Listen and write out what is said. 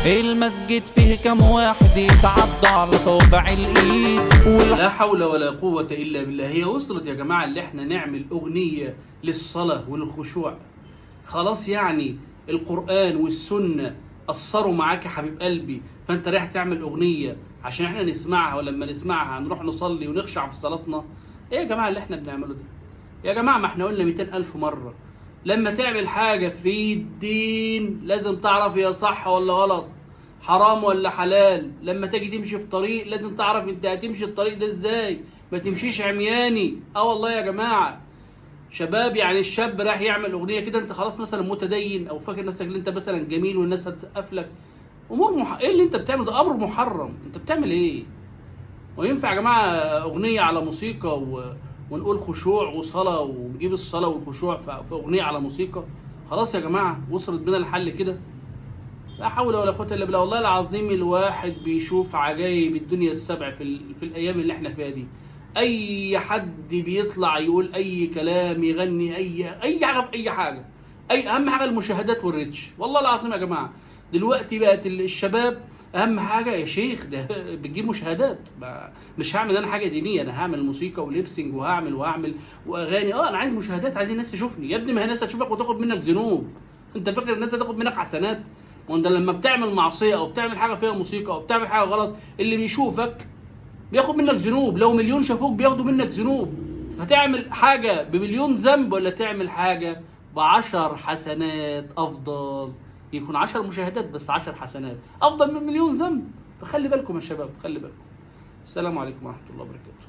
المسجد فيه كم واحد يتعدى على صوابع الايد. لا حول ولا قوة إلا بالله. هي وصلت يا جماعة اللي احنا نعمل أغنية للصلاة وللخشوع؟ خلاص يعني القرآن والسنة أثروا معاك يا حبيب قلبي، فأنت رايح تعمل أغنية عشان احنا نسمعها، ولما نسمعها نروح نصلي ونخشع في صلاتنا؟ ايه يا جماعة اللي احنا بنعمله ده؟ يا جماعة ما احنا قلنا 200,000 مرة، لما تعمل حاجة في الدين لازم تعرف هي صح ولا غلط، حرام ولا حلال. لما تيجي تمشي في طريق لازم تعرف انت هتمشي الطريق ده ازاي، ما تمشيش عمياني. والله يا جماعة شباب، يعني الشاب راح يعمل اغنية كده، انت خلاص مثلا متدين او فاكر نفسك ان انت مثلا جميل والناس هتسقف لك. ايه اللي انت بتعمله ده؟ امر محرم. انت بتعمل ايه؟ وينفع يا جماعة اغنية على موسيقى ونقول خشوع وصلاة ونجيب الصلاة والخشوع في اغنية على موسيقى؟ خلاص يا جماعة وصلت بنا الحل كده. لا حول ولا قوة الا بالله. والله العظيم الواحد بيشوف عجائب الدنيا السبع في الايام اللي احنا فيها دي. اي حد بيطلع يقول اي كلام، يغني اي حاجة. اهم حاجة المشاهدات والريتش. والله العظيم يا جماعة دلوقتي بقت الشباب اهم حاجة يا شيخ، ده بتجيب مشاهدات. مش هعمل انا حاجة دينية، انا هعمل موسيقى وليبسنج وهعمل واغاني. انا عايز مشاهدات، عايزين الناس تشوفني. يا ابني ما هي الناس هتشوفك وتاخد منك ذنوب. انت فاكر الناس هتاخد منك حسنات؟ وانت لما بتعمل معصيه او بتعمل حاجه فيها موسيقى او بتعمل حاجه غلط، اللي بيشوفك بياخد منك ذنوب. لو مليون شافوك بياخدوا منك ذنوب. فتعمل حاجه بمليون ذنب ولا تعمل حاجه ب10 حسنات؟ افضل يكون 10 مشاهدات بس 10 حسنات افضل من مليون ذنب. فخلي بالكم يا شباب، خلي بالكم. السلام عليكم ورحمه الله وبركاته.